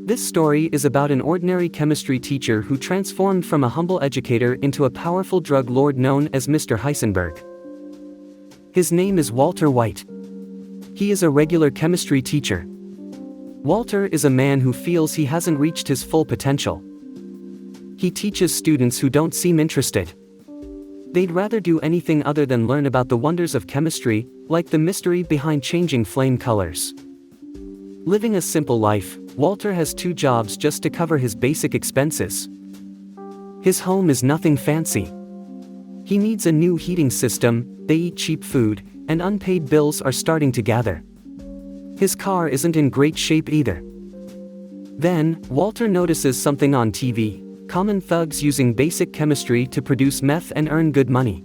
This story is about an ordinary chemistry teacher who transformed from a humble educator into a powerful drug lord known as Mr. Heisenberg. His name is Walter White. He is a regular chemistry teacher. Walter is a man who feels he hasn't reached his full potential. He teaches students who don't seem interested. They'd rather do anything other than learn about the wonders of chemistry, like the mystery behind changing flame colors. Living a simple life, Walter has 2 jobs just to cover his basic expenses. His home is nothing fancy. He needs a new heating system, they eat cheap food, and unpaid bills are starting to gather. His car isn't in great shape either. Then, Walter notices something on TV, common thugs using basic chemistry to produce meth and earn good money.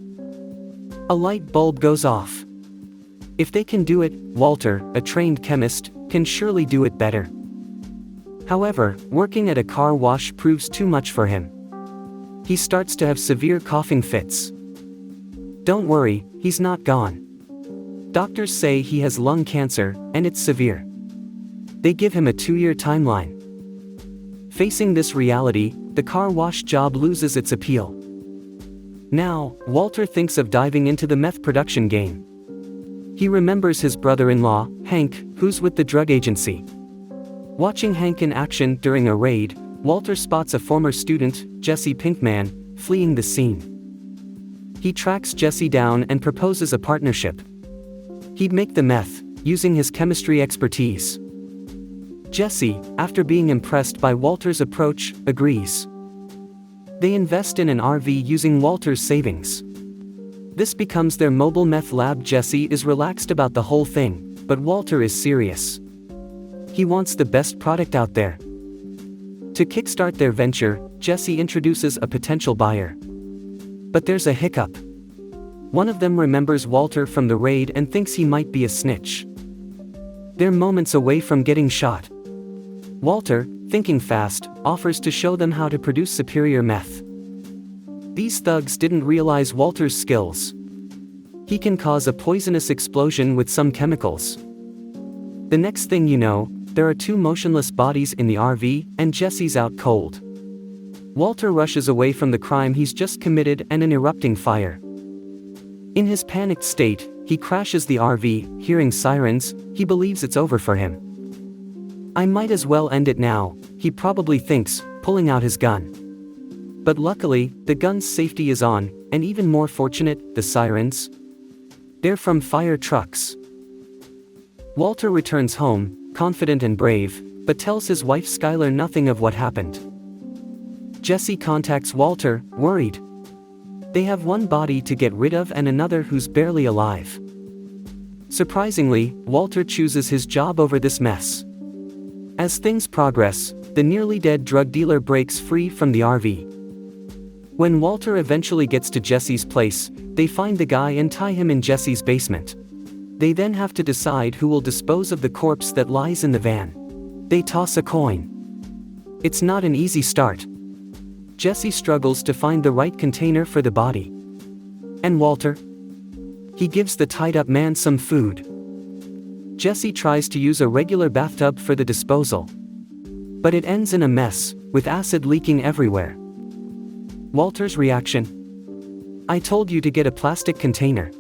A light bulb goes off. If they can do it, Walter, a trained chemist, can surely do it better. However, working at a car wash proves too much for him. He starts to have severe coughing fits. Don't worry, he's not gone. Doctors say he has lung cancer, and it's severe. They give him a 2-year timeline. Facing this reality, the car wash job loses its appeal. Now, Walter thinks of diving into the meth production game. He remembers his brother-in-law, Hank, who's with the drug agency. Watching Hank in action during a raid, Walter spots a former student, Jesse Pinkman, fleeing the scene. He tracks Jesse down and proposes a partnership. He'd make the meth, using his chemistry expertise. Jesse, after being impressed by Walter's approach, agrees. They invest in an RV using Walter's savings. This becomes their mobile meth lab. Jesse is relaxed about the whole thing, but Walter is serious. He wants the best product out there. To kickstart their venture, Jesse introduces a potential buyer. But there's a hiccup. One of them remembers Walter from the raid and thinks he might be a snitch. They're moments away from getting shot. Walter, thinking fast, offers to show them how to produce superior meth. These thugs didn't realize Walter's skills. He can cause a poisonous explosion with some chemicals. The next thing you know, there are 2 motionless bodies in the RV, and Jesse's out cold. Walter rushes away from the crime he's just committed and an erupting fire. In his panicked state, he crashes the RV, hearing sirens. He believes it's over for him. I might as well end it now, he probably thinks, pulling out his gun. But luckily, the gun's safety is on, and even more fortunate, the sirens. They're from fire trucks. Walter returns home, confident and brave, but tells his wife Skylar nothing of what happened. Jesse contacts Walter, worried. They have one body to get rid of and another who's barely alive. Surprisingly, Walter chooses his job over this mess. As things progress, the nearly dead drug dealer breaks free from the RV. When Walter eventually gets to Jesse's place, they find the guy and tie him in Jesse's basement. They then have to decide who will dispose of the corpse that lies in the van. They toss a coin. It's not an easy start. Jesse struggles to find the right container for the body. And Walter? He gives the tied-up man some food. Jesse tries to use a regular bathtub for the disposal. But it ends in a mess, with acid leaking everywhere. Walter's reaction? I told you to get a plastic container.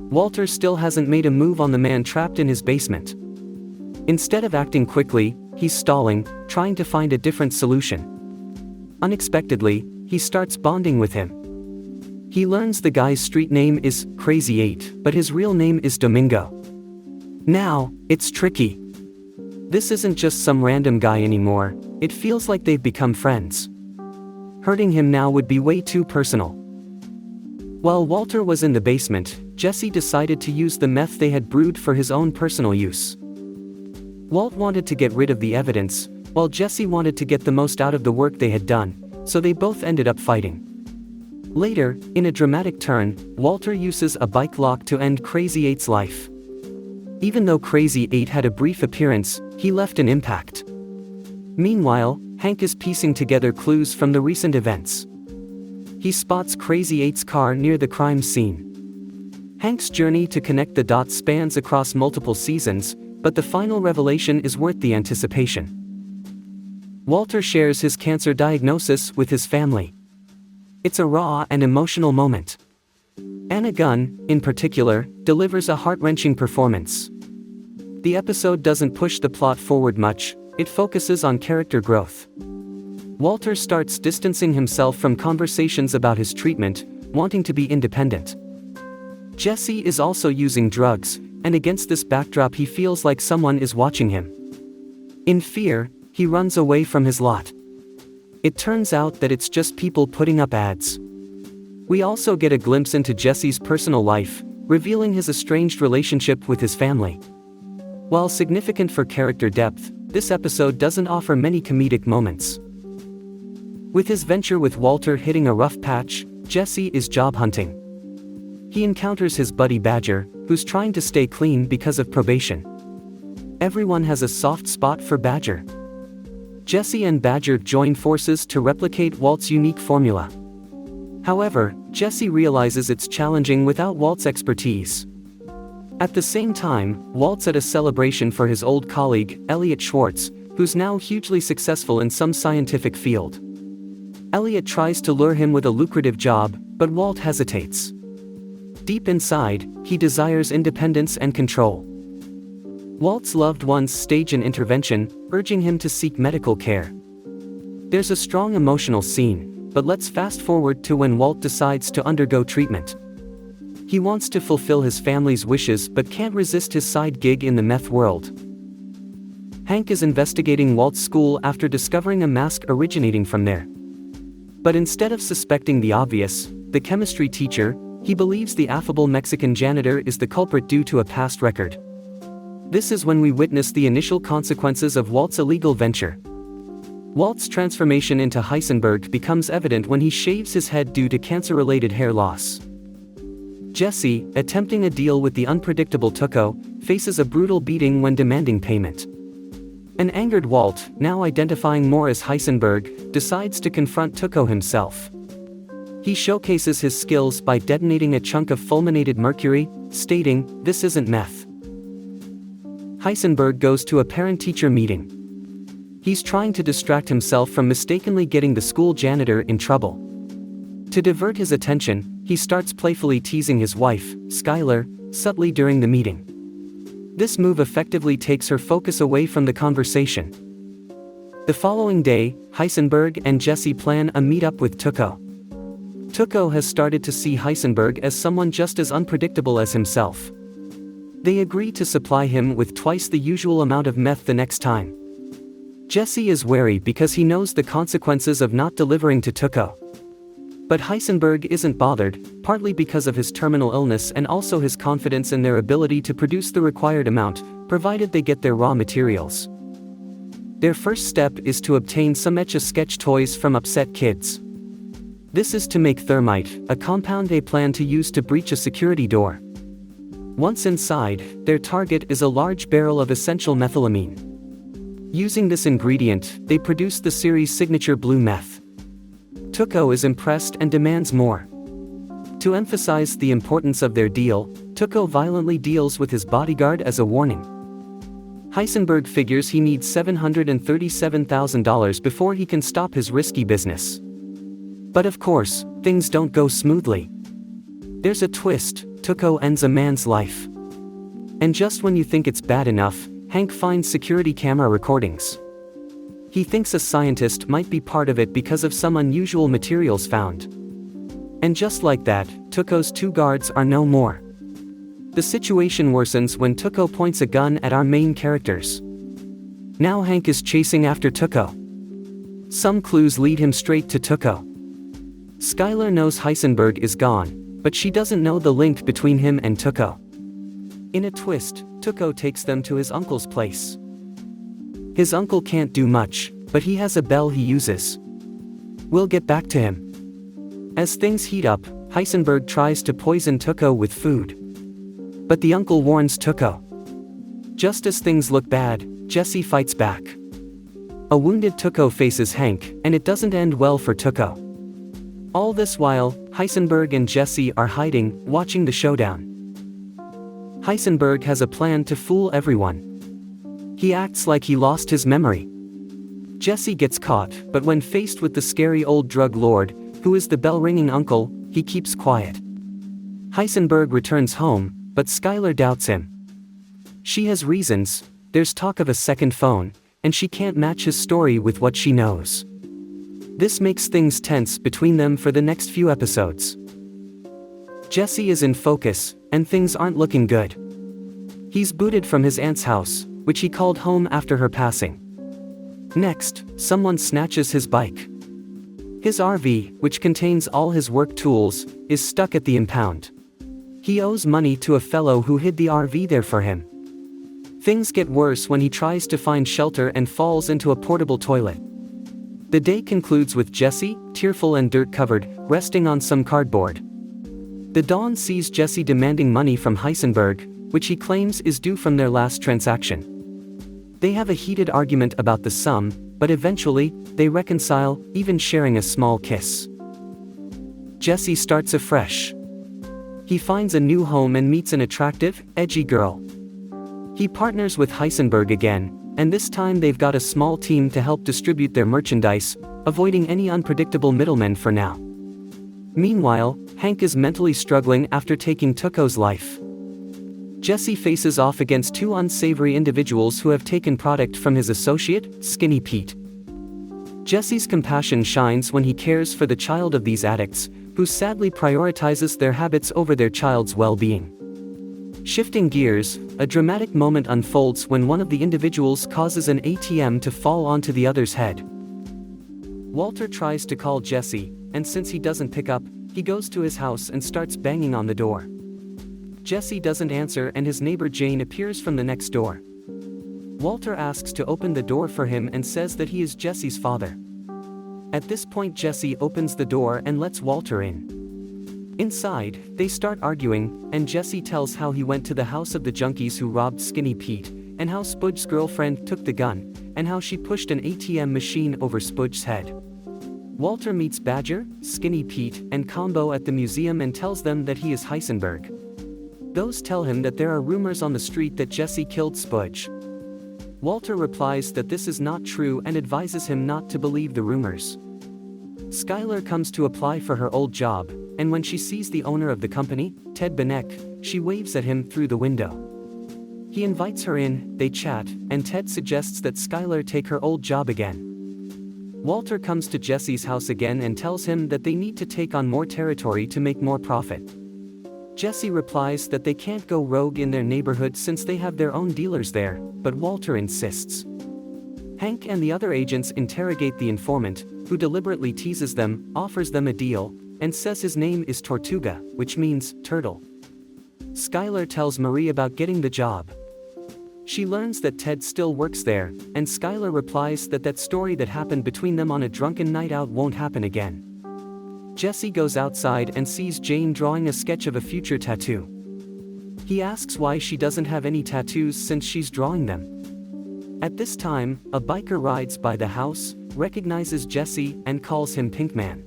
Walter still hasn't made a move on the man trapped in his basement. Instead of acting quickly, he's stalling, trying to find a different solution. Unexpectedly, he starts bonding with him. He learns the guy's street name is Crazy 8, but his real name is Domingo. Now, it's tricky. This isn't just some random guy anymore, it feels like they've become friends. Hurting him now would be way too personal. While Walter was in the basement, Jesse decided to use the meth they had brewed for his own personal use. Walt wanted to get rid of the evidence, while Jesse wanted to get the most out of the work they had done, so they both ended up fighting. Later, in a dramatic turn, Walter uses a bike lock to end Crazy 8's life. Even though Crazy 8 had a brief appearance, he left an impact. Meanwhile, Hank is piecing together clues from the recent events. He spots Crazy 8's car near the crime scene. Hank's journey to connect the dots spans across multiple seasons, but the final revelation is worth the anticipation. Walter shares his cancer diagnosis with his family. It's a raw and emotional moment. Anna Gunn, in particular, delivers a heart-wrenching performance. The episode doesn't push the plot forward much, it focuses on character growth. Walter starts distancing himself from conversations about his treatment, wanting to be independent. Jesse is also using drugs, and against this backdrop he feels like someone is watching him. In fear, he runs away from his lot. It turns out that it's just people putting up ads. We also get a glimpse into Jesse's personal life, revealing his estranged relationship with his family. While significant for character depth, this episode doesn't offer many comedic moments. With his venture with Walter hitting a rough patch, Jesse is job hunting. He encounters his buddy Badger, who's trying to stay clean because of probation. Everyone has a soft spot for Badger. Jesse and Badger join forces to replicate Walt's unique formula. However, Jesse realizes it's challenging without Walt's expertise. At the same time, Walt's at a celebration for his old colleague, Elliot Schwartz, who's now hugely successful in some scientific field. Elliot tries to lure him with a lucrative job, but Walt hesitates. Deep inside, he desires independence and control. Walt's loved ones stage an intervention, urging him to seek medical care. There's a strong emotional scene, but let's fast forward to when Walt decides to undergo treatment. He wants to fulfill his family's wishes but can't resist his side gig in the meth world. Hank is investigating Walt's school after discovering a mask originating from there. But instead of suspecting the obvious, the chemistry teacher, he believes the affable Mexican janitor is the culprit due to a past record. This is when we witness the initial consequences of Walt's illegal venture. Walt's transformation into Heisenberg becomes evident when he shaves his head due to cancer-related hair loss. Jesse, attempting a deal with the unpredictable Tuco, faces a brutal beating when demanding payment. An angered Walt, now identifying more as Heisenberg, decides to confront Tuco himself. He showcases his skills by detonating a chunk of fulminated mercury, stating, "This isn't meth." Heisenberg goes to a parent-teacher meeting. He's trying to distract himself from mistakenly getting the school janitor in trouble. To divert his attention, he starts playfully teasing his wife, Skylar, subtly during the meeting. This move effectively takes her focus away from the conversation. The following day, Heisenberg and Jesse plan a meetup with Tuco. Tuco has started to see Heisenberg as someone just as unpredictable as himself. They agree to supply him with twice the usual amount of meth the next time. Jesse is wary because he knows the consequences of not delivering to Tuco. But Heisenberg isn't bothered, partly because of his terminal illness and also his confidence in their ability to produce the required amount, provided they get their raw materials. Their first step is to obtain some Etch-a-Sketch toys from upset kids. This is to make thermite, a compound they plan to use to breach a security door. Once inside, their target is a large barrel of essential methylamine. Using this ingredient, they produce the series' signature blue meth. Tuco is impressed and demands more. To emphasize the importance of their deal, Tuco violently deals with his bodyguard as a warning. Heisenberg figures he needs $737,000 before he can stop his risky business. But of course, things don't go smoothly. There's a twist: Tuco ends a man's life. And just when you think it's bad enough, Hank finds security camera recordings. He thinks a scientist might be part of it because of some unusual materials found. And just like that, Tuco's two guards are no more. The situation worsens when Tuco points a gun at our main characters. Now Hank is chasing after Tuco. Some clues lead him straight to Tuco. Skylar knows Heisenberg is gone, but she doesn't know the link between him and Tuco. In a twist, Tuco takes them to his uncle's place. His uncle can't do much, but he has a bell he uses. We'll get back to him. As things heat up, Heisenberg tries to poison Tuco with food. But the uncle warns Tuco. Just as things look bad, Jesse fights back. A wounded Tuco faces Hank, and it doesn't end well for Tuco. All this while, Heisenberg and Jesse are hiding, watching the showdown. Heisenberg has a plan to fool everyone. He acts like he lost his memory. Jesse gets caught, but when faced with the scary old drug lord, who is the bell-ringing uncle, he keeps quiet. Heisenberg returns home, but Skylar doubts him. She has reasons, there's talk of a second phone, and she can't match his story with what she knows. This makes things tense between them for the next few episodes. Jesse is in focus, and things aren't looking good. He's booted from his aunt's house, which he called home after her passing. Next, someone snatches his bike. His RV, which contains all his work tools, is stuck at the impound. He owes money to a fellow who hid the RV there for him. Things get worse when he tries to find shelter and falls into a portable toilet. The day concludes with Jesse, tearful and dirt-covered, resting on some cardboard. The dawn sees Jesse demanding money from Heisenberg, which he claims is due from their last transaction. They have a heated argument about the sum, but eventually, they reconcile, even sharing a small kiss. Jesse starts afresh. He finds a new home and meets an attractive, edgy girl. He partners with Heisenberg again, and this time they've got a small team to help distribute their merchandise, avoiding any unpredictable middlemen for now. Meanwhile, Hank is mentally struggling after taking Tuco's life. Jesse faces off against two unsavory individuals who have taken product from his associate, Skinny Pete. Jesse's compassion shines when he cares for the child of these addicts, who sadly prioritizes their habits over their child's well-being. Shifting gears, a dramatic moment unfolds when one of the individuals causes an ATM to fall onto the other's head. Walter tries to call Jesse, and since he doesn't pick up, he goes to his house and starts banging on the door. Jesse doesn't answer and his neighbor Jane appears from the next door. Walter asks to open the door for him and says that he is Jesse's father. At this point Jesse opens the door and lets Walter in. Inside, they start arguing, and Jesse tells how he went to the house of the junkies who robbed Skinny Pete, and how Spudge's girlfriend took the gun, and how she pushed an ATM machine over Spudge's head. Walter meets Badger, Skinny Pete, and Combo at the museum and tells them that he is Heisenberg. Those tell him that there are rumors on the street that Jesse killed Spudge. Walter replies that this is not true and advises him not to believe the rumors. Skylar comes to apply for her old job, and when she sees the owner of the company, Ted Benek, she waves at him through the window. He invites her in, they chat, and Ted suggests that Skylar take her old job again. Walter comes to Jesse's house again and tells him that they need to take on more territory to make more profit. Jesse replies that they can't go rogue in their neighborhood since they have their own dealers there, but Walter insists. Hank and the other agents interrogate the informant, who deliberately teases them, offers them a deal, and says his name is Tortuga, which means turtle. Skylar tells Marie about getting the job. She learns that Ted still works there, and Skylar replies that that story that happened between them on a drunken night out won't happen again. Jesse goes outside and sees Jane drawing a sketch of a future tattoo. He asks why she doesn't have any tattoos since she's drawing them. At this time, a biker rides by the house, recognizes Jesse, and calls him Pinkman.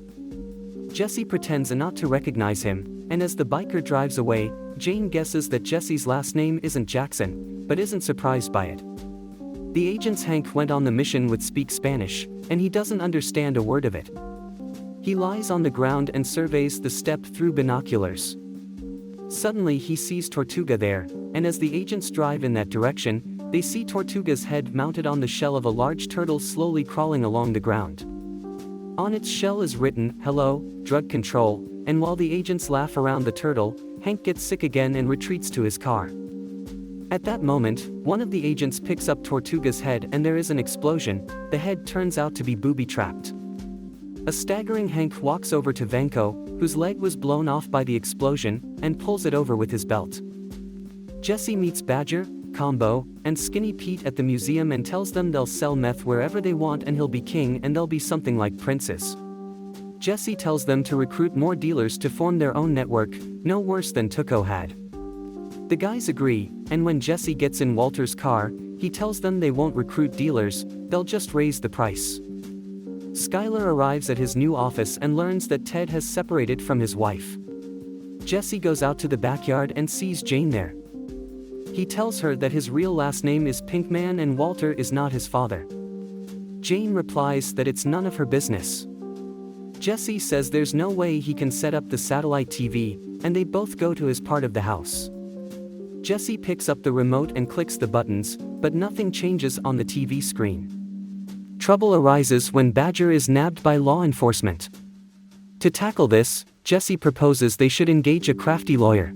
Jesse pretends not to recognize him, and as the biker drives away, Jane guesses that Jesse's last name isn't Jackson, but isn't surprised by it. The agent's Hank went on the mission with Speak Spanish, and he doesn't understand a word of it. He lies on the ground and surveys the steppe through binoculars. Suddenly he sees Tortuga there, and as the agents drive in that direction, they see Tortuga's head mounted on the shell of a large turtle slowly crawling along the ground. On its shell is written, "Hello, drug control," and while the agents laugh around the turtle, Hank gets sick again and retreats to his car. At that moment, one of the agents picks up Tortuga's head and there is an explosion. The head turns out to be booby-trapped. A staggering Hank walks over to Vanko, whose leg was blown off by the explosion, and pulls it over with his belt. Jesse meets Badger, Combo, and Skinny Pete at the museum and tells them they'll sell meth wherever they want and he'll be king and they'll be something like princes. Jesse tells them to recruit more dealers to form their own network, no worse than Tuco had. The guys agree, and when Jesse gets in Walter's car, he tells them they won't recruit dealers, they'll just raise the price. Skylar arrives at his new office and learns that Ted has separated from his wife. Jesse goes out to the backyard and sees Jane there. He tells her that his real last name is Pinkman and Walter is not his father. Jane replies that it's none of her business. Jesse says there's no way he can set up the satellite TV, and they both go to his part of the house. Jesse picks up the remote and clicks the buttons, but nothing changes on the TV screen. Trouble arises when Badger is nabbed by law enforcement. To tackle this, Jesse proposes they should engage a crafty lawyer.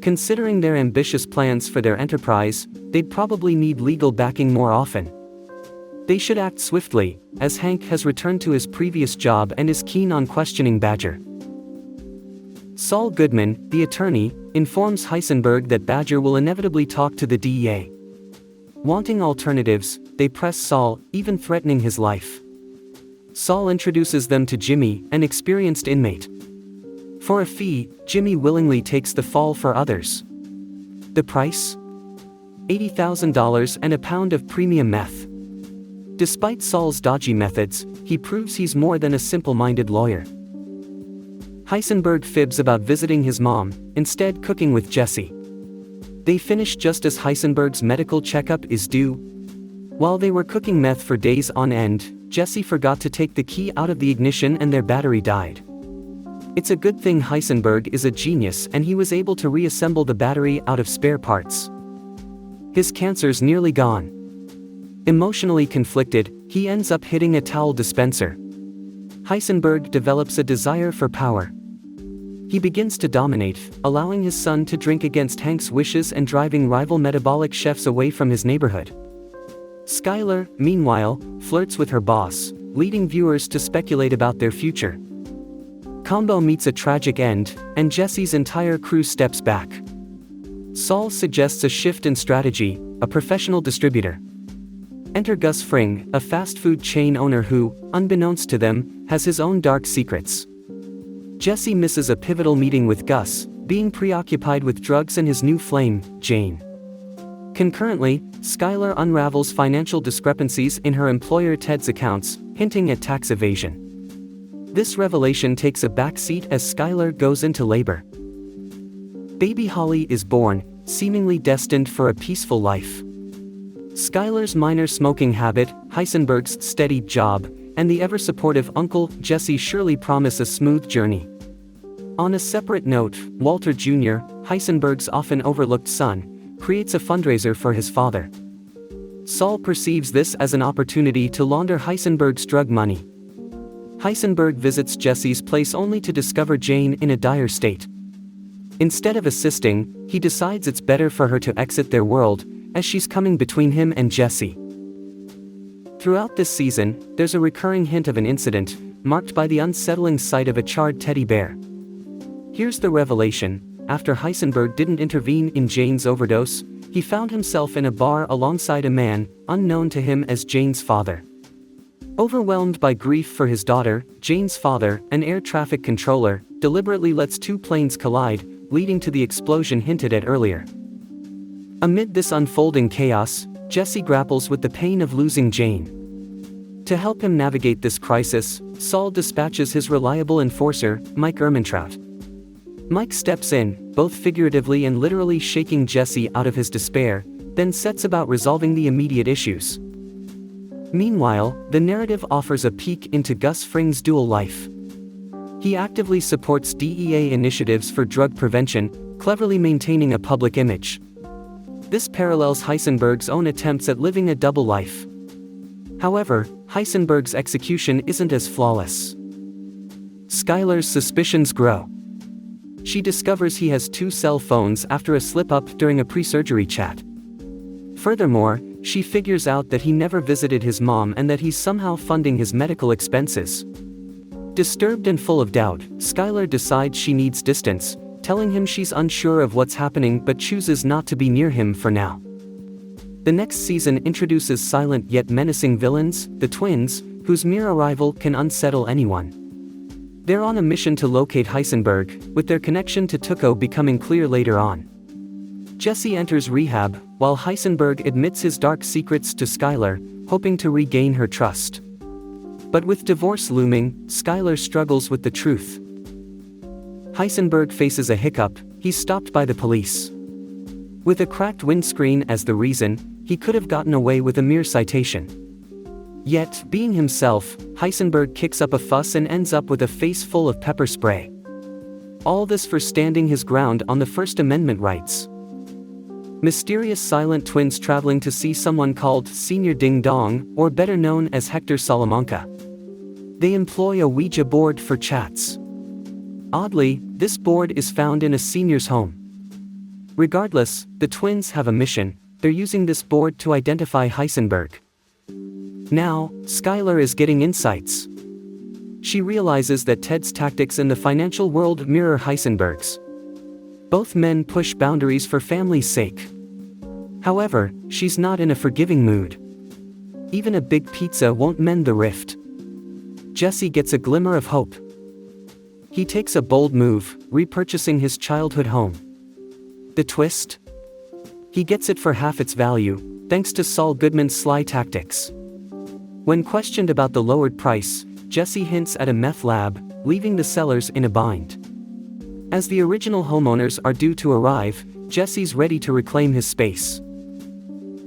Considering their ambitious plans for their enterprise, they'd probably need legal backing more often. They should act swiftly, as Hank has returned to his previous job and is keen on questioning Badger. Saul Goodman, the attorney, informs Heisenberg that Badger will inevitably talk to the DEA. Wanting alternatives, they press Saul, even threatening his life. Saul introduces them to Jimmy, an experienced inmate. For a fee, Jimmy willingly takes the fall for others. The price? $80,000 and a pound of premium meth. Despite Saul's dodgy methods, he proves he's more than a simple-minded lawyer. Heisenberg fibs about visiting his mom, instead cooking with Jesse. They finish just as Heisenberg's medical checkup is due. While they were cooking meth for days on end, Jesse forgot to take the key out of the ignition and their battery died. It's a good thing Heisenberg is a genius and he was able to reassemble the battery out of spare parts. His cancer's nearly gone. Emotionally conflicted, he ends up hitting a towel dispenser. Heisenberg develops a desire for power. He begins to dominate, allowing his son to drink against Hank's wishes and driving rival metabolic chefs away from his neighborhood. Skylar, meanwhile, flirts with her boss, leading viewers to speculate about their future. Combo meets a tragic end, and Jesse's entire crew steps back. Saul suggests a shift in strategy, a professional distributor. Enter Gus Fring, a fast food chain owner who, unbeknownst to them, has his own dark secrets. Jesse misses a pivotal meeting with Gus, being preoccupied with drugs and his new flame, Jane. Concurrently, Skylar unravels financial discrepancies in her employer Ted's accounts, hinting at tax evasion. This revelation takes a backseat as Skylar goes into labor. Baby Holly is born, seemingly destined for a peaceful life. Skylar's minor smoking habit, Heisenberg's steady job, and the ever-supportive uncle, Jesse surely promise a smooth journey. On a separate note, Walter Jr., Heisenberg's often overlooked son, creates a fundraiser for his father. Saul perceives this as an opportunity to launder Heisenberg's drug money. Heisenberg visits Jesse's place only to discover Jane in a dire state. Instead of assisting, he decides it's better for her to exit their world, as she's coming between him and Jesse. Throughout this season, there's a recurring hint of an incident, marked by the unsettling sight of a charred teddy bear. Here's the revelation: after Heisenberg didn't intervene in Jane's overdose, he found himself in a bar alongside a man, unknown to him as Jane's father. Overwhelmed by grief for his daughter, Jane's father, an air traffic controller, deliberately lets two planes collide, leading to the explosion hinted at earlier. Amid this unfolding chaos, Jesse grapples with the pain of losing Jane. To help him navigate this crisis, Saul dispatches his reliable enforcer, Mike Ehrmantraut. Mike steps in, both figuratively and literally shaking Jesse out of his despair, then sets about resolving the immediate issues. Meanwhile, the narrative offers a peek into Gus Fring's dual life. He actively supports DEA initiatives for drug prevention, cleverly maintaining a public image. This parallels Heisenberg's own attempts at living a double life. However, Heisenberg's execution isn't as flawless. Skylar's suspicions grow. She discovers he has 2 cell phones after a slip-up during a pre-surgery chat. Furthermore, she figures out that he never visited his mom and that he's somehow funding his medical expenses. Disturbed and full of doubt, Skylar decides she needs distance, telling him she's unsure of what's happening but chooses not to be near him for now. The next season introduces silent yet menacing villains, the twins, whose mere arrival can unsettle anyone. They're on a mission to locate Heisenberg, with their connection to Tuco becoming clear later on. Jesse enters rehab, while Heisenberg admits his dark secrets to Skylar, hoping to regain her trust. But with divorce looming, Skylar struggles with the truth. Heisenberg faces a hiccup: he's stopped by the police. With a cracked windscreen as the reason, he could have gotten away with a mere citation. Yet, being himself, Heisenberg kicks up a fuss and ends up with a face full of pepper spray. All this for standing his ground on the First Amendment rights. Mysterious silent twins traveling to see someone called Senior Ding Dong, or better known as Hector Salamanca. They employ a Ouija board for chats. Oddly, this board is found in a senior's home. Regardless, the twins have a mission. They're using this board to identify Heisenberg. Now, Skylar is getting insights. She realizes that Ted's tactics in the financial world mirror Heisenberg's. Both men push boundaries for family's sake. However, she's not in a forgiving mood. Even a big pizza won't mend the rift. Jesse gets a glimmer of hope. He takes a bold move, repurchasing his childhood home. The twist? He gets it for half its value, thanks to Saul Goodman's sly tactics. When questioned about the lowered price, Jesse hints at a meth lab, leaving the sellers in a bind. As the original homeowners are due to arrive, Jesse's ready to reclaim his space.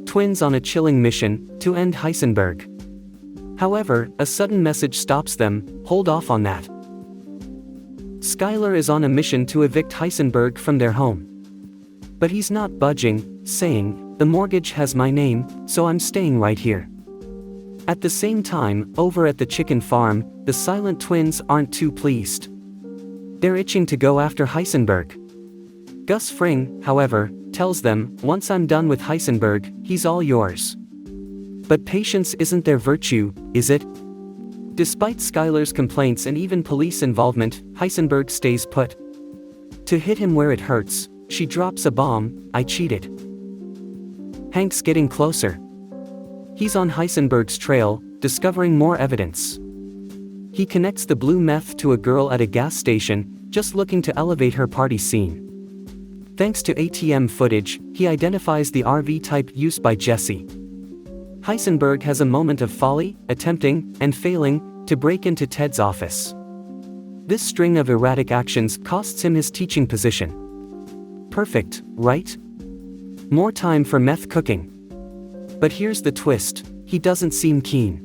Twins on a chilling mission to end Heisenberg. However, a sudden message stops them. Hold off on that. Skylar is on a mission to evict Heisenberg from their home. But he's not budging, saying, "The mortgage has my name, so I'm staying right here." At the same time, over at the chicken farm, the silent twins aren't too pleased. They're itching to go after Heisenberg. Gus Fring, however, tells them, "Once I'm done with Heisenberg, he's all yours." But patience isn't their virtue, is it? Despite Skylar's complaints and even police involvement, Heisenberg stays put. To hit him where it hurts, she drops a bomb. "I cheated." Hank's getting closer. He's on Heisenberg's trail, discovering more evidence. He connects the blue meth to a girl at a gas station, just looking to elevate her party scene. Thanks to ATM footage, he identifies the RV type used by Jesse. Heisenberg has a moment of folly, attempting, and failing, to break into Ted's office. This string of erratic actions costs him his teaching position. Perfect, right? More time for meth cooking. But here's the twist, he doesn't seem keen.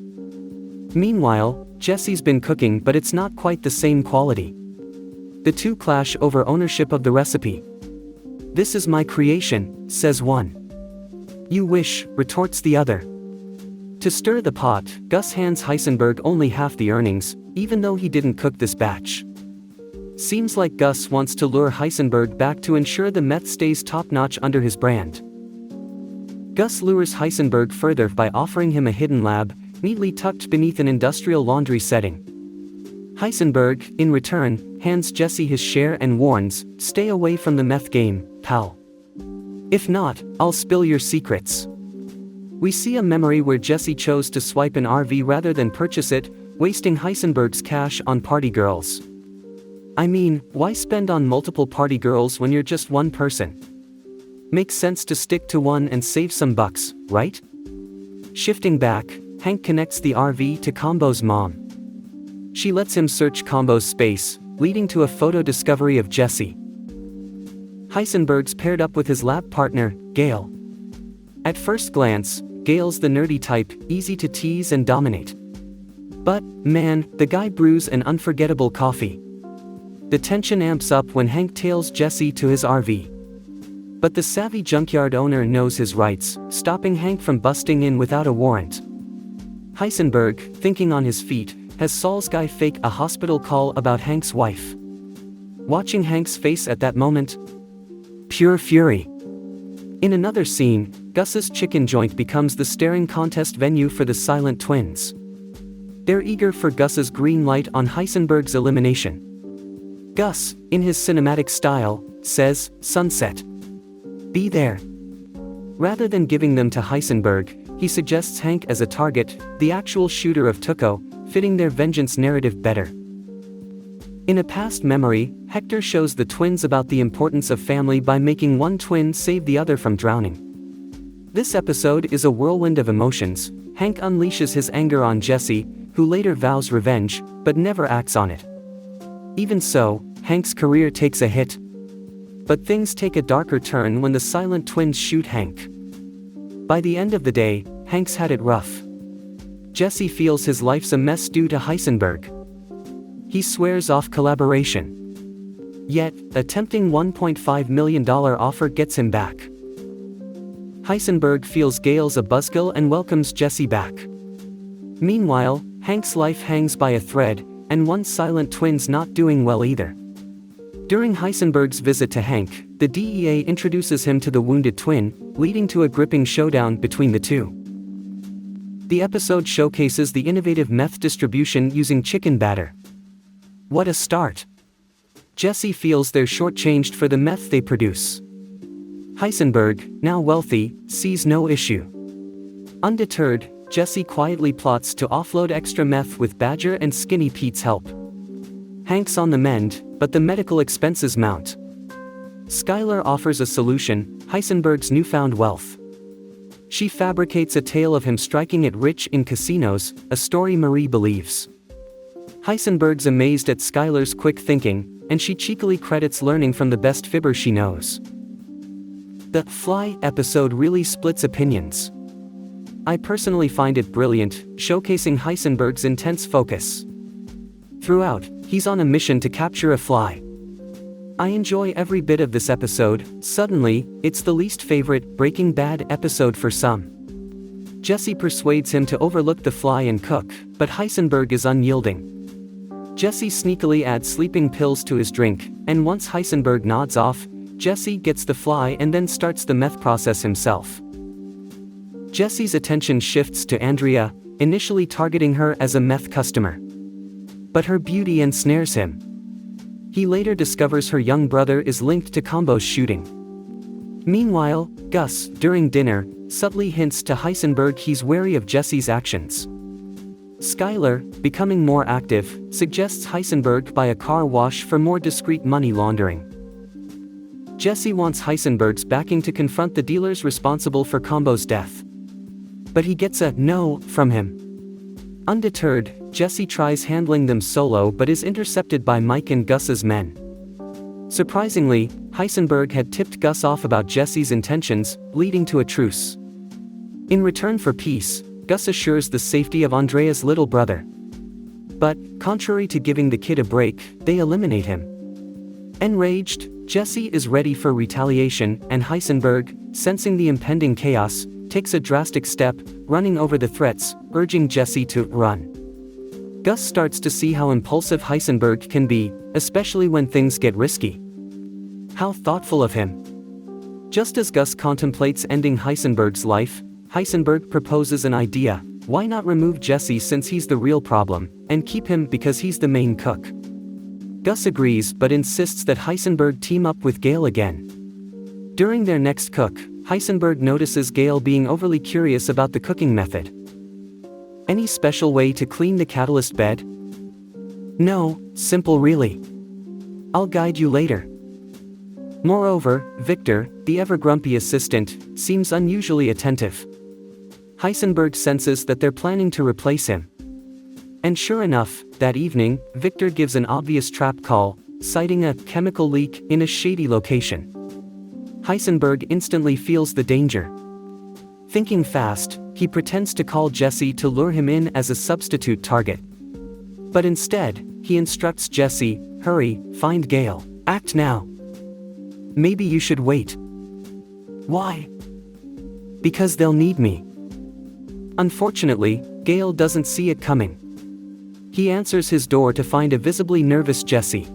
Meanwhile, Jesse's been cooking, but it's not quite the same quality. The two clash over ownership of the recipe. "This is my creation," says one. "You wish," retorts the other. To stir the pot, Gus hands Heisenberg only half the earnings, even though he didn't cook this batch. Seems like Gus wants to lure Heisenberg back to ensure the meth stays top-notch under his brand. Gus lures Heisenberg further by offering him a hidden lab, neatly tucked beneath an industrial laundry setting. Heisenberg, in return, hands Jesse his share and warns, "Stay away from the meth game, pal. If not, I'll spill your secrets." We see a memory where Jesse chose to swipe an RV rather than purchase it, wasting Heisenberg's cash on party girls. I mean, why spend on multiple party girls when you're just one person? Makes sense to stick to one and save some bucks, right? Shifting back, Hank connects the RV to Combo's mom. She lets him search Combo's space, leading to a photo discovery of Jesse. Heisenberg's paired up with his lab partner, Gale. At first glance, Gale's the nerdy type, easy to tease and dominate. But, man, the guy brews an unforgettable coffee. The tension amps up when Hank tails Jesse to his RV. But the savvy junkyard owner knows his rights, stopping Hank from busting in without a warrant. Heisenberg, thinking on his feet, has Saul's guy fake a hospital call about Hank's wife. Watching Hank's face at that moment? Pure fury. In another scene, Gus's chicken joint becomes the staring contest venue for the silent twins. They're eager for Gus's green light on Heisenberg's elimination. Gus, in his cinematic style, says, "Sunset. Be there." Rather than giving them to Heisenberg, he suggests Hank as a target, the actual shooter of Tuco, fitting their vengeance narrative better. In a past memory, Hector shows the twins about the importance of family by making one twin save the other from drowning. This episode is a whirlwind of emotions. Hank unleashes his anger on Jesse, who later vows revenge, but never acts on it. Even so, Hank's career takes a hit. But things take a darker turn when the silent twins shoot Hank. By the end of the day, Hank's had it rough. Jesse feels his life's a mess due to Heisenberg. He swears off collaboration. Yet, a tempting $1.5 million offer gets him back. Heisenberg feels Gale's a buzzkill and welcomes Jesse back. Meanwhile, Hank's life hangs by a thread, and one silent twin's not doing well either. During Heisenberg's visit to Hank, the DEA introduces him to the wounded twin, leading to a gripping showdown between the two. The episode showcases the innovative meth distribution using chicken batter. What a start! Jesse feels they're shortchanged for the meth they produce. Heisenberg, now wealthy, sees no issue. Undeterred, Jesse quietly plots to offload extra meth with Badger and Skinny Pete's help. Hank's on the mend, but the medical expenses mount. Skylar offers a solution: Heisenberg's newfound wealth. She fabricates a tale of him striking it rich in casinos, a story Marie believes. Heisenberg's amazed at Skylar's quick thinking, and she cheekily credits learning from the best fibber she knows. The Fly episode really splits opinions. I personally find it brilliant, showcasing Heisenberg's intense focus. Throughout, he's on a mission to capture a fly. I enjoy every bit of this episode. Suddenly, it's the least favorite Breaking Bad episode for some. Jesse persuades him to overlook the fly and cook, but Heisenberg is unyielding. Jesse sneakily adds sleeping pills to his drink, and once Heisenberg nods off, Jesse gets the fly and then starts the meth process himself. Jesse's attention shifts to Andrea, initially targeting her as a meth customer. But her beauty ensnares him. He later discovers her young brother is linked to Combo's shooting. Meanwhile, Gus, during dinner, subtly hints to Heisenberg he's wary of Jesse's actions. Skylar, becoming more active, suggests Heisenberg buy a car wash for more discreet money laundering. Jesse wants Heisenberg's backing to confront the dealers responsible for Combo's death. But he gets a no from him. Undeterred, Jesse tries handling them solo but is intercepted by Mike and Gus's men. Surprisingly, Heisenberg had tipped Gus off about Jesse's intentions, leading to a truce. In return for peace, Gus assures the safety of Andrea's little brother. But, contrary to giving the kid a break, they eliminate him. Enraged, Jesse is ready for retaliation, and Heisenberg, sensing the impending chaos, takes a drastic step, running over the threats, urging Jesse to run. Gus starts to see how impulsive Heisenberg can be, especially when things get risky. How thoughtful of him. Just as Gus contemplates ending Heisenberg's life, Heisenberg proposes an idea: why not remove Jesse since he's the real problem, and keep him because he's the main cook? Gus agrees but insists that Heisenberg team up with Gale again. During their next cook, Heisenberg notices Gale being overly curious about the cooking method. Any special way to clean the catalyst bed? No, simple really. I'll guide you later. Moreover, Victor, the ever-grumpy assistant, seems unusually attentive. Heisenberg senses that they're planning to replace him. And sure enough, that evening, Victor gives an obvious trap call, citing a chemical leak in a shady location. Heisenberg instantly feels the danger. Thinking fast, he pretends to call Jesse to lure him in as a substitute target. But instead, he instructs Jesse, hurry, find Gale, act now. Maybe you should wait. Why? Because they'll need me. Unfortunately, Gale doesn't see it coming. He answers his door to find a visibly nervous Jesse.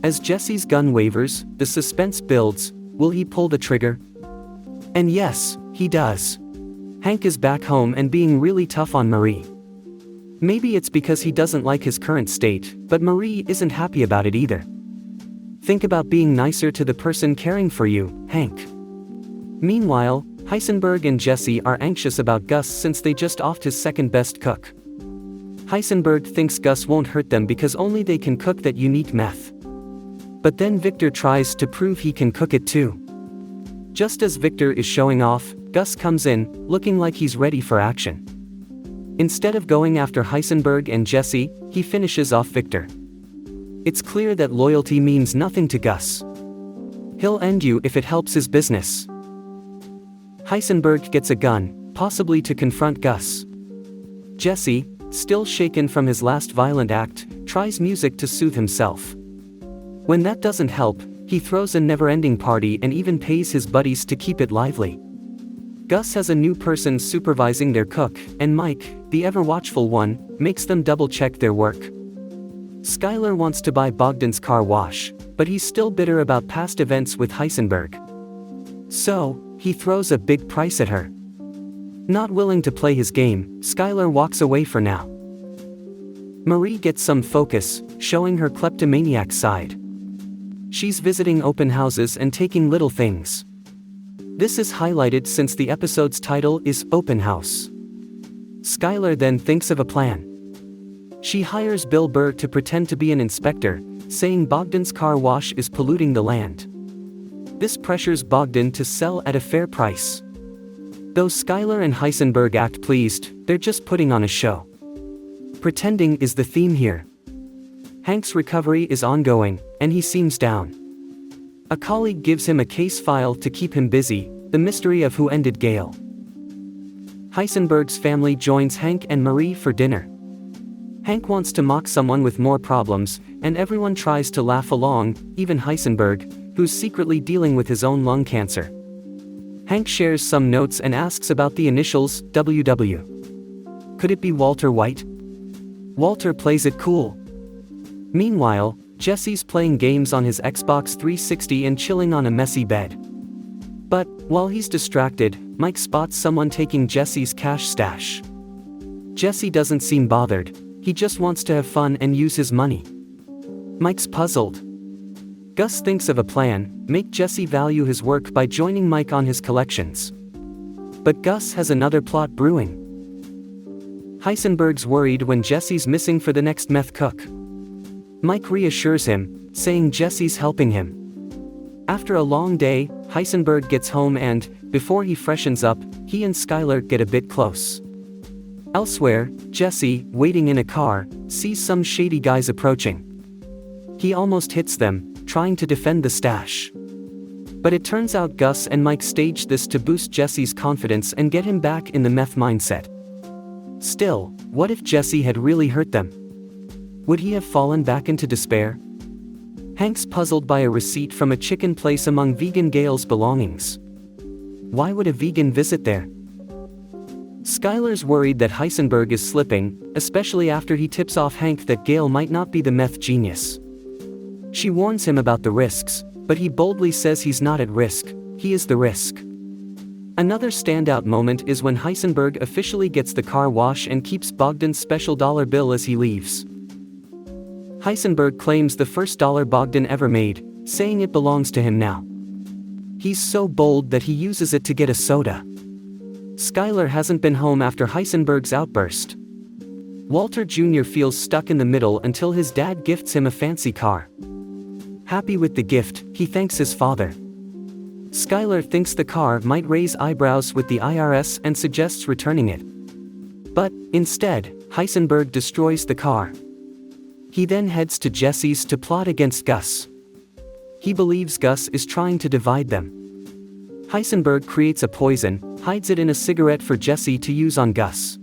As Jesse's gun wavers, the suspense builds. Will he pull the trigger? And yes, he does. Hank is back home and being really tough on Marie. Maybe it's because he doesn't like his current state, but Marie isn't happy about it either. Think about being nicer to the person caring for you, Hank. Meanwhile, Heisenberg and Jesse are anxious about Gus since they just offed his second-best cook. Heisenberg thinks Gus won't hurt them because only they can cook that unique meth. But then Victor tries to prove he can cook it too. Just as Victor is showing off, Gus comes in, looking like he's ready for action. Instead of going after Heisenberg and Jesse, he finishes off Victor. It's clear that loyalty means nothing to Gus. He'll end you if it helps his business. Heisenberg gets a gun, possibly to confront Gus. Jesse, still shaken from his last violent act, tries music to soothe himself. When that doesn't help, he throws a never-ending party and even pays his buddies to keep it lively. Gus has a new person supervising their cook, and Mike, the ever-watchful one, makes them double-check their work. Skylar wants to buy Bogdan's car wash, but he's still bitter about past events with Heisenberg. So, he throws a big price at her. Not willing to play his game, Skylar walks away for now. Marie gets some focus, showing her kleptomaniac side. She's visiting open houses and taking little things. This is highlighted since the episode's title is Open House. Skylar then thinks of a plan. She hires Bill Burr to pretend to be an inspector, saying Bogdan's car wash is polluting the land. This pressures Bogdan to sell at a fair price. Though Skylar and Heisenberg act pleased, they're just putting on a show. Pretending is the theme here. Hank's recovery is ongoing, and he seems down. A colleague gives him a case file to keep him busy, the mystery of who ended Gale. Heisenberg's family joins Hank and Marie for dinner. Hank wants to mock someone with more problems, and everyone tries to laugh along, even Heisenberg, who's secretly dealing with his own lung cancer. Hank shares some notes and asks about the initials, WW. Could it be Walter White? Walter plays it cool. Meanwhile, Jesse's playing games on his Xbox 360 and chilling on a messy bed. But, while he's distracted, Mike spots someone taking Jesse's cash stash. Jesse doesn't seem bothered, he just wants to have fun and use his money. Mike's puzzled. Gus thinks of a plan, make Jesse value his work by joining Mike on his collections. But Gus has another plot brewing. Heisenberg's worried when Jesse's missing for the next meth cook. Mike reassures him, saying Jesse's helping him. After a long day, Heisenberg gets home and, before he freshens up, he and Skylar get a bit close. Elsewhere, Jesse, waiting in a car, sees some shady guys approaching. He almost hits them, trying to defend the stash. But it turns out Gus and Mike staged this to boost Jesse's confidence and get him back in the meth mindset. Still, what if Jesse had really hurt them? Would he have fallen back into despair? Hank's puzzled by a receipt from a chicken place among vegan Gale's belongings. Why would a vegan visit there? Skylar's worried that Heisenberg is slipping, especially after he tips off Hank that Gale might not be the meth genius. She warns him about the risks, but he boldly says he's not at risk, he is the risk. Another standout moment is when Heisenberg officially gets the car wash and keeps Bogdan's special dollar bill as he leaves. Heisenberg claims the first dollar Bogdan ever made, saying it belongs to him now. He's so bold that he uses it to get a soda. Skylar hasn't been home after Heisenberg's outburst. Walter Jr. feels stuck in the middle until his dad gifts him a fancy car. Happy with the gift, he thanks his father. Skylar thinks the car might raise eyebrows with the IRS and suggests returning it. But, instead, Heisenberg destroys the car. He then heads to Jesse's to plot against Gus. He believes Gus is trying to divide them. Heisenberg creates a poison, hides it in a cigarette for Jesse to use on Gus.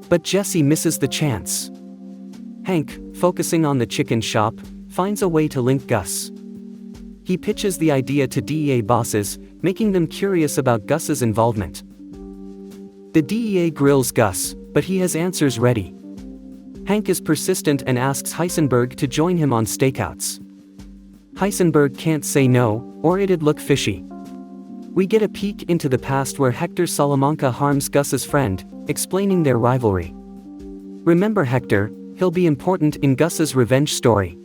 But Jesse misses the chance. Hank, focusing on the chicken shop, finds a way to link Gus. He pitches the idea to DEA bosses, making them curious about Gus's involvement. The DEA grills Gus, but he has answers ready. Hank is persistent and asks Heisenberg to join him on stakeouts. Heisenberg can't say no, or it'd look fishy. We get a peek into the past where Hector Salamanca harms Gus's friend, explaining their rivalry. Remember Hector, he'll be important in Gus's revenge story.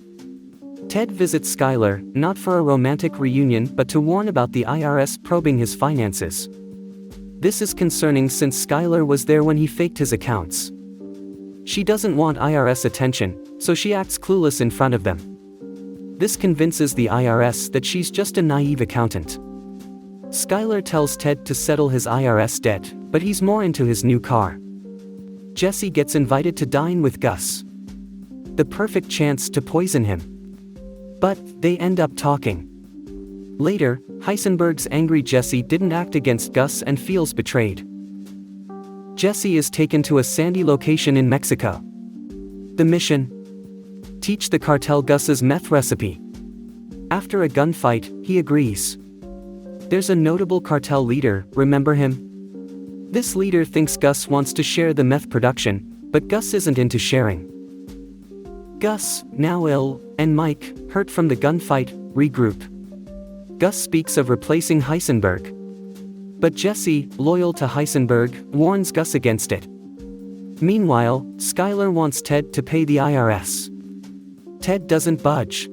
Ted visits Skylar, not for a romantic reunion but to warn about the IRS probing his finances. This is concerning since Skylar was there when he faked his accounts. She doesn't want IRS attention, so she acts clueless in front of them. This convinces the IRS that she's just a naive accountant. Skylar tells Ted to settle his IRS debt, but he's more into his new car. Jesse gets invited to dine with Gus. The perfect chance to poison him. But, they end up talking. Later, Heisenberg's angry Jesse didn't act against Gus and feels betrayed. Jesse is taken to a sandy location in Mexico. The mission? Teach the cartel Gus's meth recipe. After a gunfight, he agrees. There's a notable cartel leader, remember him? This leader thinks Gus wants to share the meth production, but Gus isn't into sharing. Gus, now ill, and Mike, hurt from the gunfight, regroup. Gus speaks of replacing Heisenberg. But Jesse, loyal to Heisenberg, warns Gus against it. Meanwhile, Skylar wants Ted to pay the IRS. Ted doesn't budge.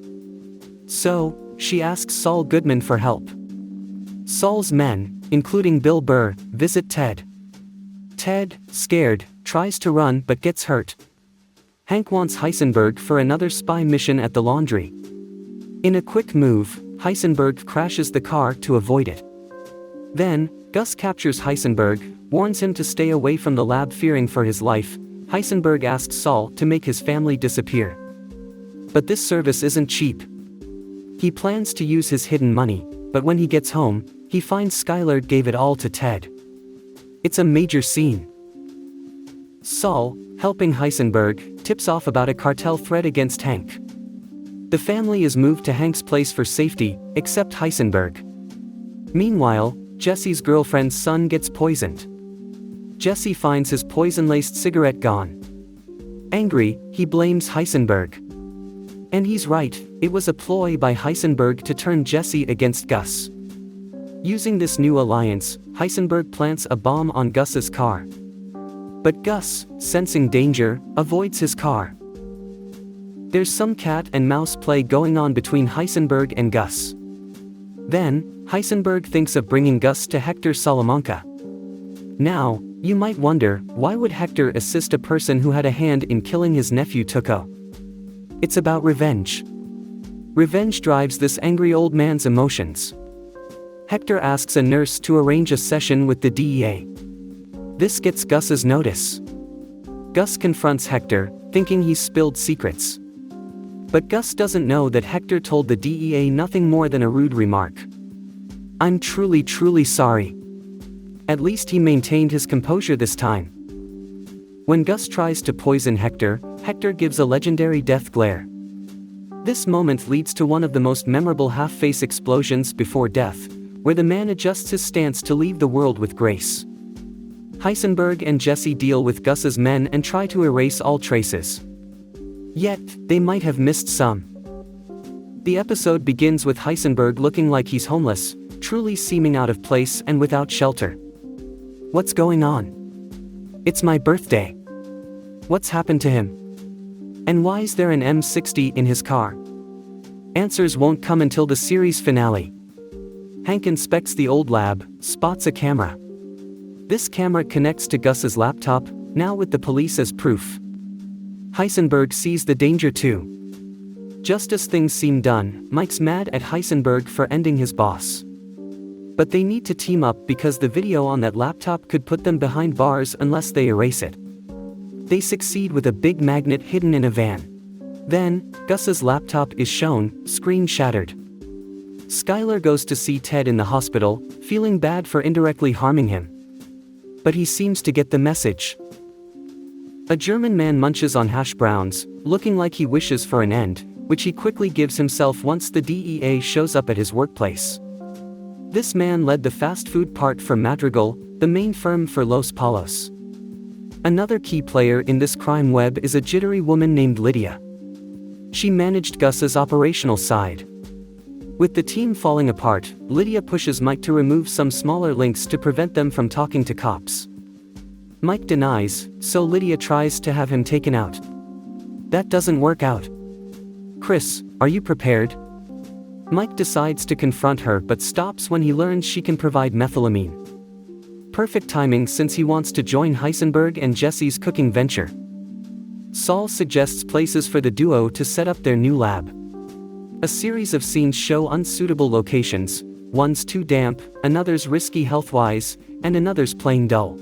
So, she asks Saul Goodman for help. Saul's men, including Bill Burr, visit Ted. Ted, scared, tries to run but gets hurt. Hank wants Heisenberg for another spy mission at the laundry. In a quick move, Heisenberg crashes the car to avoid it. Then, Gus captures Heisenberg, warns him to stay away from the lab fearing for his life. Heisenberg asks Saul to make his family disappear. But this service isn't cheap. He plans to use his hidden money, but when he gets home, he finds Skylar gave it all to Ted. It's a major scene. Saul, helping Heisenberg, tips off about a cartel threat against Hank. The family is moved to Hank's place for safety, except Heisenberg. Meanwhile, Jesse's girlfriend's son gets poisoned. Jesse finds his poison-laced cigarette gone. Angry, he blames Heisenberg. And he's right, it was a ploy by Heisenberg to turn Jesse against Gus. Using this new alliance, Heisenberg plants a bomb on Gus's car. But Gus, sensing danger, avoids his car. There's some cat and mouse play going on between Heisenberg and Gus. Then, Heisenberg thinks of bringing Gus to Hector Salamanca. Now, you might wonder, why would Hector assist a person who had a hand in killing his nephew Tuco? It's about revenge. Revenge drives this angry old man's emotions. Hector asks a nurse to arrange a session with the DEA. This gets Gus's notice. Gus confronts Hector, thinking he's spilled secrets. But Gus doesn't know that Hector told the DEA nothing more than a rude remark. I'm truly sorry. At least he maintained his composure this time. When Gus tries to poison Hector, Hector gives a legendary death glare. This moment leads to one of the most memorable half-face explosions before death, where the man adjusts his stance to leave the world with grace. Heisenberg and Jesse deal with Gus's men and try to erase all traces. Yet, they might have missed some. The episode begins with Heisenberg looking like he's homeless, truly seeming out of place and without shelter. What's going on? It's my birthday. What's happened to him? And why is there an M60 in his car? Answers won't come until the series finale. Hank inspects the old lab, spots a camera. This camera connects to Gus's laptop, now with the police as proof. Heisenberg sees the danger too. Just as things seem done, Mike's mad at Heisenberg for ending his boss. But they need to team up because the video on that laptop could put them behind bars unless they erase it. They succeed with a big magnet hidden in a van. Then, Gus's laptop is shown, screen shattered. Skylar goes to see Ted in the hospital, feeling bad for indirectly harming him. But he seems to get the message. A German man munches on hash browns, looking like he wishes for an end, which he quickly gives himself once the DEA shows up at his workplace. This man led the fast food part for Madrigal, the main firm for Los Palos. Another key player in this crime web is a jittery woman named Lydia. She managed Gus's operational side. With the team falling apart, Lydia pushes Mike to remove some smaller links to prevent them from talking to cops. Mike denies, so Lydia tries to have him taken out. That doesn't work out. Chris, are you prepared? Mike decides to confront her but stops when he learns she can provide methylamine. Perfect timing since he wants to join Heisenberg and Jesse's cooking venture. Saul suggests places for the duo to set up their new lab. A series of scenes show unsuitable locations, one's too damp, another's risky health-wise, and another's plain dull.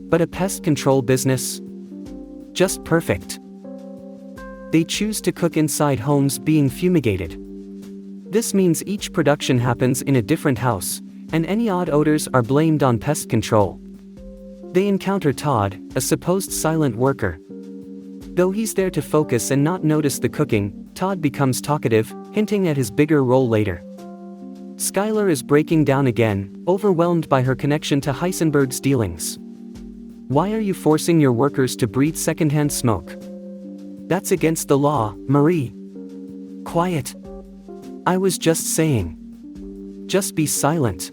But a pest control business? Just perfect. They choose to cook inside homes being fumigated. This means each production happens in a different house, and any odd odors are blamed on pest control. They encounter Todd, a supposed silent worker. Though he's there to focus and not notice the cooking, Todd becomes talkative, hinting at his bigger role later. Skylar is breaking down again, overwhelmed by her connection to Heisenberg's dealings. Why are you forcing your workers to breathe secondhand smoke? That's against the law, Marie. Quiet. I was just saying. Just be silent.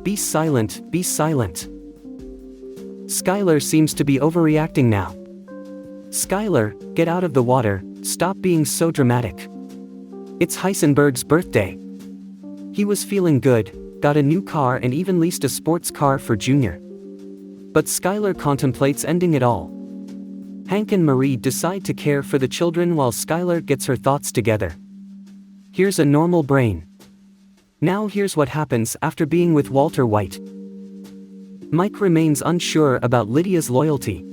Be silent, be silent. Skylar seems to be overreacting now. Skylar, get out of the water, stop being so dramatic. It's Heisenberg's birthday. He was feeling good, got a new car and even leased a sports car for Junior. But Skylar contemplates ending it all. Hank and Marie decide to care for the children while Skylar gets her thoughts together. Here's a normal brain. Now here's what happens after being with Walter White. Mike remains unsure about Lydia's loyalty.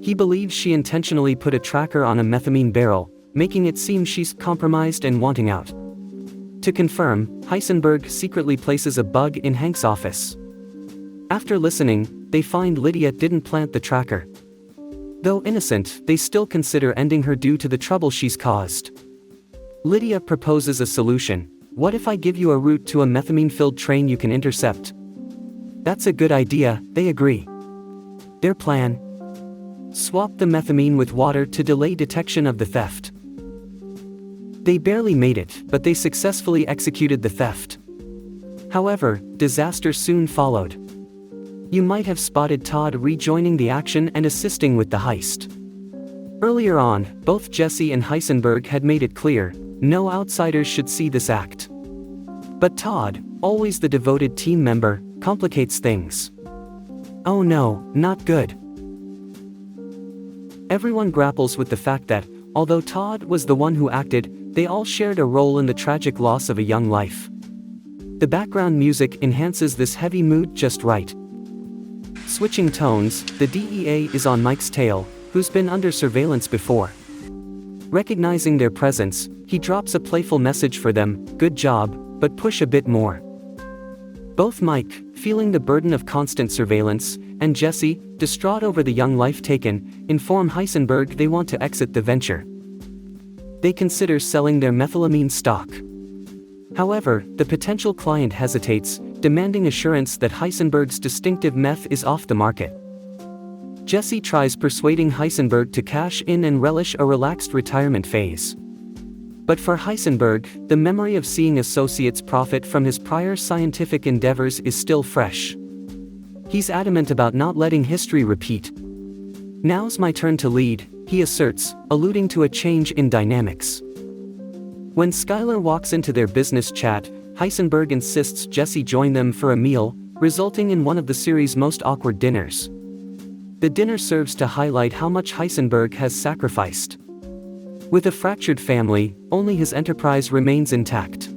He believes she intentionally put a tracker on a methamine barrel, making it seem she's compromised and wanting out. To confirm, Heisenberg secretly places a bug in Hank's office. After listening, they find Lydia didn't plant the tracker. Though innocent, they still consider ending her due to the trouble she's caused. Lydia proposes a solution. What if I give you a route to a methamine-filled train you can intercept? That's a good idea, they agree. Their plan? Swap the methamine with water to delay detection of the theft. They barely made it, but they successfully executed the theft. However, disaster soon followed. You might have spotted Todd rejoining the action and assisting with the heist. Earlier on, both Jesse and Heisenberg had made it clear, no outsiders should see this act. But Todd, always the devoted team member, complicates things. Oh no, not good. Everyone grapples with the fact that, although Todd was the one who acted, they all shared a role in the tragic loss of a young life. The background music enhances this heavy mood just right. Switching tones, the DEA is on Mike's tail, who's been under surveillance before. Recognizing their presence, he drops a playful message for them, good job, but push a bit more. Both Mike, feeling the burden of constant surveillance, and Jesse, distraught over the young life taken, inform Heisenberg they want to exit the venture. They consider selling their methylamine stock. However, the potential client hesitates, demanding assurance that Heisenberg's distinctive meth is off the market. Jesse tries persuading Heisenberg to cash in and relish a relaxed retirement phase. But for Heisenberg, the memory of seeing associates profit from his prior scientific endeavors is still fresh. He's adamant about not letting history repeat. Now's my turn to lead, he asserts, alluding to a change in dynamics. When Skylar walks into their business chat, Heisenberg insists Jesse join them for a meal, resulting in one of the series' most awkward dinners. The dinner serves to highlight how much Heisenberg has sacrificed. With a fractured family, only his enterprise remains intact.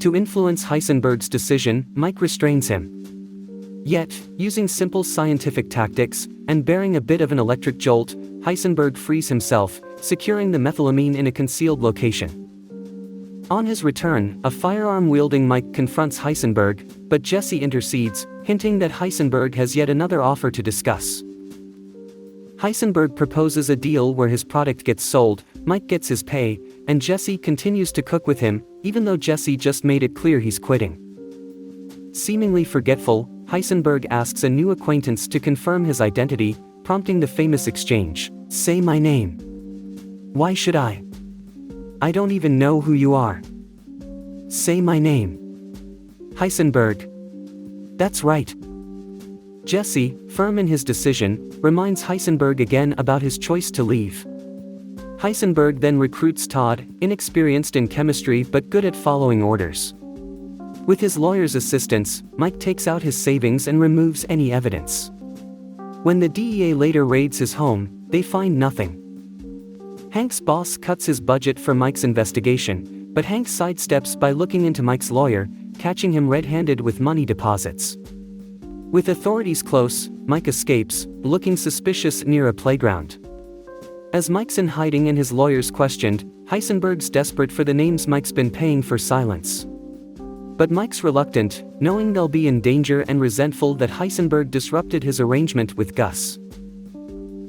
To influence Heisenberg's decision, Mike restrains him. Yet, using simple scientific tactics, and bearing a bit of an electric jolt, Heisenberg frees himself, securing the methylamine in a concealed location. On his return, a firearm-wielding Mike confronts Heisenberg, but Jesse intercedes, hinting that Heisenberg has yet another offer to discuss. Heisenberg proposes a deal where his product gets sold, Mike gets his pay, and Jesse continues to cook with him, even though Jesse just made it clear he's quitting. Seemingly forgetful, Heisenberg asks a new acquaintance to confirm his identity, prompting the famous exchange, "Say my name." "Why should I? I don't even know who you are." "Say my name." Heisenberg. "That's right." Jesse, firm in his decision, reminds Heisenberg again about his choice to leave. Heisenberg then recruits Todd, inexperienced in chemistry but good at following orders. With his lawyer's assistance, Mike takes out his savings and removes any evidence. When the DEA later raids his home, they find nothing. Hank's boss cuts his budget for Mike's investigation, but Hank sidesteps by looking into Mike's lawyer, catching him red-handed with money deposits. With authorities close, Mike escapes, looking suspicious near a playground. As Mike's in hiding and his lawyer's questioned, Heisenberg's desperate for the names Mike's been paying for silence. But Mike's reluctant, knowing they'll be in danger and resentful that Heisenberg disrupted his arrangement with Gus.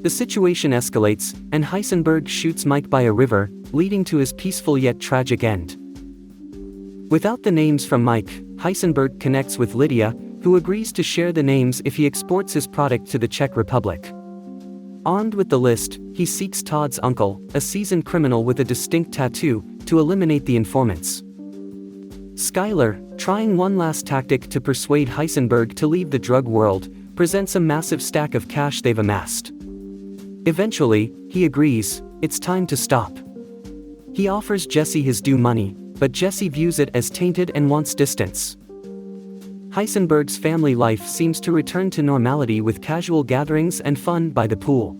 The situation escalates, and Heisenberg shoots Mike by a river, leading to his peaceful yet tragic end. Without the names from Mike, Heisenberg connects with Lydia, who agrees to share the names if he exports his product to the Czech Republic. Armed with the list, he seeks Todd's uncle, a seasoned criminal with a distinct tattoo, to eliminate the informants. Skylar, trying one last tactic to persuade Heisenberg to leave the drug world, presents a massive stack of cash they've amassed. Eventually, he agrees, it's time to stop. He offers Jesse his due money, but Jesse views it as tainted and wants distance. Heisenberg's family life seems to return to normality with casual gatherings and fun by the pool.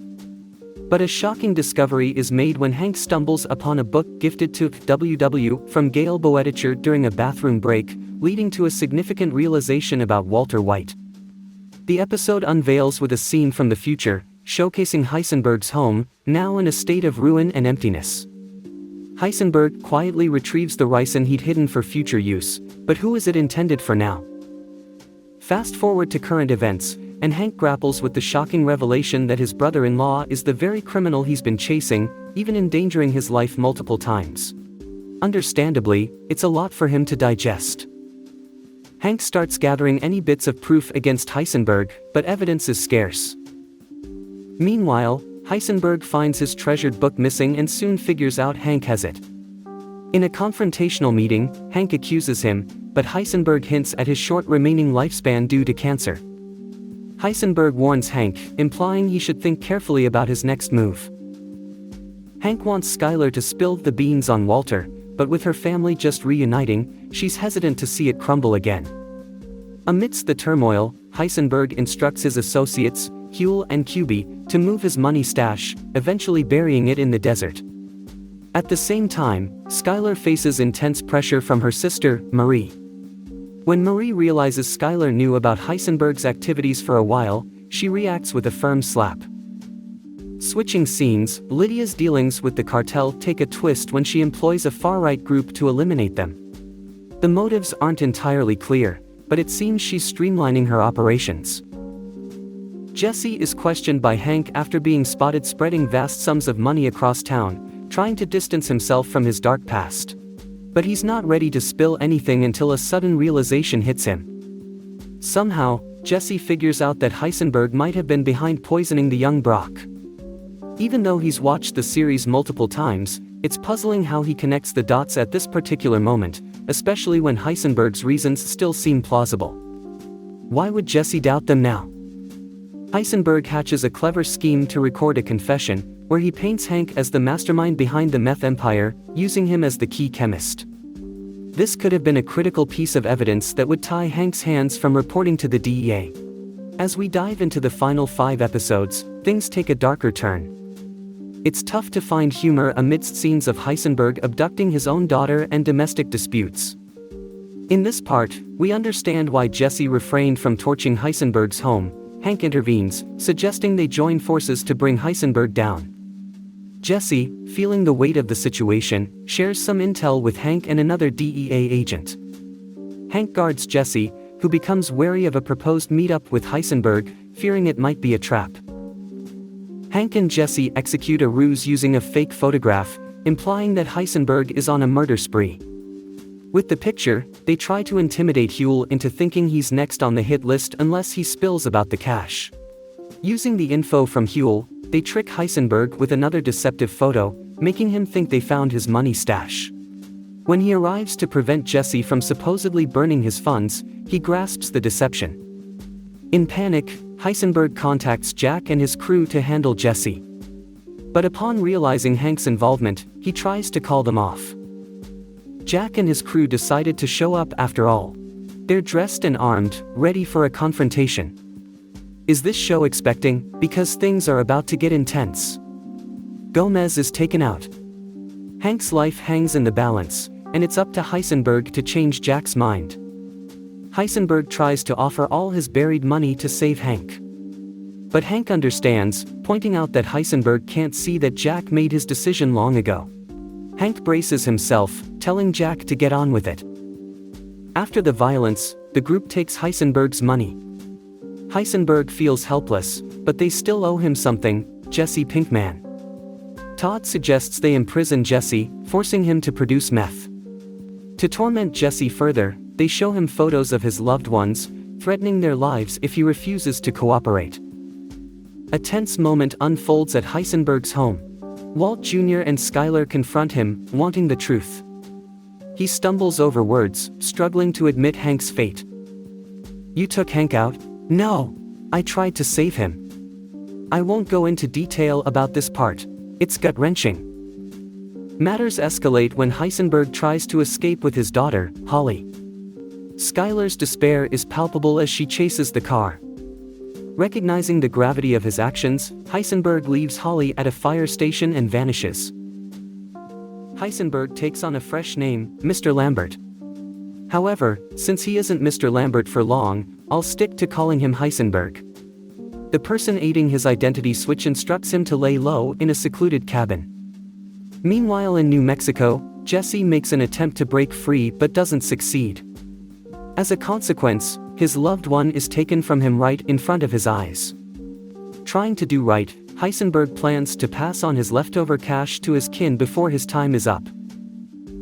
But a shocking discovery is made when Hank stumbles upon a book gifted to WW from Gail Boetticher during a bathroom break, leading to a significant realization about Walter White. The episode unveils with a scene from the future, showcasing Heisenberg's home, now in a state of ruin and emptiness. Heisenberg quietly retrieves the ricin he'd hidden for future use, but who is it intended for now? Fast forward to current events, and Hank grapples with the shocking revelation that his brother-in-law is the very criminal he's been chasing, even endangering his life multiple times. Understandably, it's a lot for him to digest. Hank starts gathering any bits of proof against Heisenberg, but evidence is scarce. Meanwhile, Heisenberg finds his treasured book missing and soon figures out Hank has it. In a confrontational meeting, Hank accuses him, but Heisenberg hints at his short remaining lifespan due to cancer. Heisenberg warns Hank, implying he should think carefully about his next move. Hank wants Skylar to spill the beans on Walter, but with her family just reuniting, she's hesitant to see it crumble again. Amidst the turmoil, Heisenberg instructs his associates, Huel and QB, to move his money stash, eventually burying it in the desert. At the same time, Skylar faces intense pressure from her sister, Marie. When Marie realizes Skylar knew about Heisenberg's activities for a while, she reacts with a firm slap. Switching scenes, Lydia's dealings with the cartel take a twist when she employs a far-right group to eliminate them. The motives aren't entirely clear, but it seems she's streamlining her operations. Jesse is questioned by Hank after being spotted spreading vast sums of money across town, trying to distance himself from his dark past. But he's not ready to spill anything until a sudden realization hits him. Somehow, Jesse figures out that Heisenberg might have been behind poisoning the young Brock. Even though he's watched the series multiple times, it's puzzling how he connects the dots at this particular moment, especially when Heisenberg's reasons still seem plausible. Why would Jesse doubt them now? Heisenberg hatches a clever scheme to record a confession, where he paints Hank as the mastermind behind the meth empire, using him as the key chemist. This could have been a critical piece of evidence that would tie Hank's hands from reporting to the DEA. As we dive into the final 5 episodes, things take a darker turn. It's tough to find humor amidst scenes of Heisenberg abducting his own daughter and domestic disputes. In this part, we understand why Jesse refrained from torching Heisenberg's home. Hank intervenes, suggesting they join forces to bring Heisenberg down. Jesse, feeling the weight of the situation, shares some intel with Hank and another DEA agent. Hank guards Jesse, who becomes wary of a proposed meetup with Heisenberg, fearing it might be a trap. Hank and Jesse execute a ruse using a fake photograph, implying that Heisenberg is on a murder spree. With the picture, they try to intimidate Huel into thinking he's next on the hit list unless he spills about the cash. Using the info from Huel, they trick Heisenberg with another deceptive photo, making him think they found his money stash. When he arrives to prevent Jesse from supposedly burning his funds, he grasps the deception. In panic, Heisenberg contacts Jack and his crew to handle Jesse. But upon realizing Hank's involvement, he tries to call them off. Jack and his crew decided to show up after all. They're dressed and armed, ready for a confrontation. Is this show expecting? Because things are about to get intense. Gomez is taken out. Hank's life hangs in the balance, and it's up to Heisenberg to change Jack's mind. Heisenberg tries to offer all his buried money to save Hank. But Hank understands, pointing out that Heisenberg can't see that Jack made his decision long ago. Hank braces himself, telling Jack to get on with it. After the violence, the group takes Heisenberg's money. Heisenberg feels helpless, but they still owe him something, Jesse Pinkman. Todd suggests they imprison Jesse, forcing him to produce meth. To torment Jesse further, they show him photos of his loved ones, threatening their lives if he refuses to cooperate. A tense moment unfolds at Heisenberg's home. Walt Jr. and Skyler confront him, wanting the truth. He stumbles over words, struggling to admit Hank's fate. "You took Hank out?" "No. I tried to save him. I won't go into detail about this part. It's gut-wrenching." Matters escalate when Heisenberg tries to escape with his daughter, Holly. Skyler's despair is palpable as she chases the car. Recognizing the gravity of his actions, Heisenberg leaves Holly at a fire station and vanishes. Heisenberg takes on a fresh name, Mr. Lambert. However, since he isn't Mr. Lambert for long, I'll stick to calling him Heisenberg. The person aiding his identity switch instructs him to lay low in a secluded cabin. Meanwhile in New Mexico, Jesse makes an attempt to break free but doesn't succeed. As a consequence, his loved one is taken from him right in front of his eyes. Trying to do right, Heisenberg plans to pass on his leftover cash to his kin before his time is up.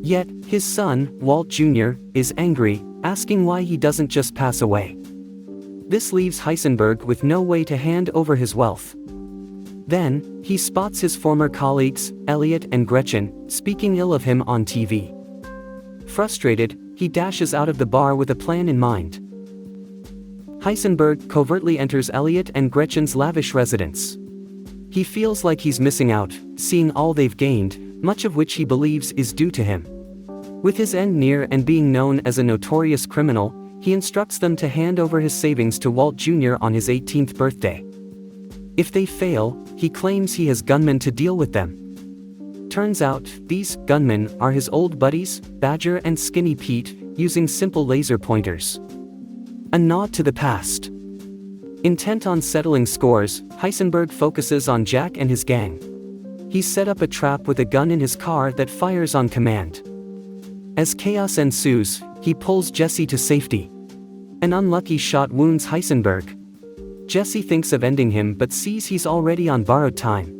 Yet, his son, Walt Jr., is angry, asking why he doesn't just pass away. This leaves Heisenberg with no way to hand over his wealth. Then, he spots his former colleagues, Elliot and Gretchen, speaking ill of him on TV. Frustrated, he dashes out of the bar with a plan in mind. Heisenberg covertly enters Elliot and Gretchen's lavish residence. He feels like he's missing out, seeing all they've gained, much of which he believes is due to him. With his end near and being known as a notorious criminal, he instructs them to hand over his savings to Walt Jr. on his 18th birthday. If they fail, he claims he has gunmen to deal with them. Turns out, these gunmen are his old buddies, Badger and Skinny Pete, using simple laser pointers. A nod to the past. Intent on settling scores, Heisenberg focuses on Jack and his gang. He's set up a trap with a gun in his car that fires on command. As chaos ensues, he pulls Jesse to safety. An unlucky shot wounds Heisenberg. Jesse thinks of ending him but sees he's already on borrowed time.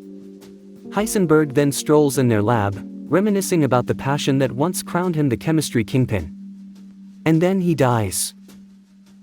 Heisenberg then strolls in their lab, reminiscing about the passion that once crowned him the chemistry kingpin. And then he dies.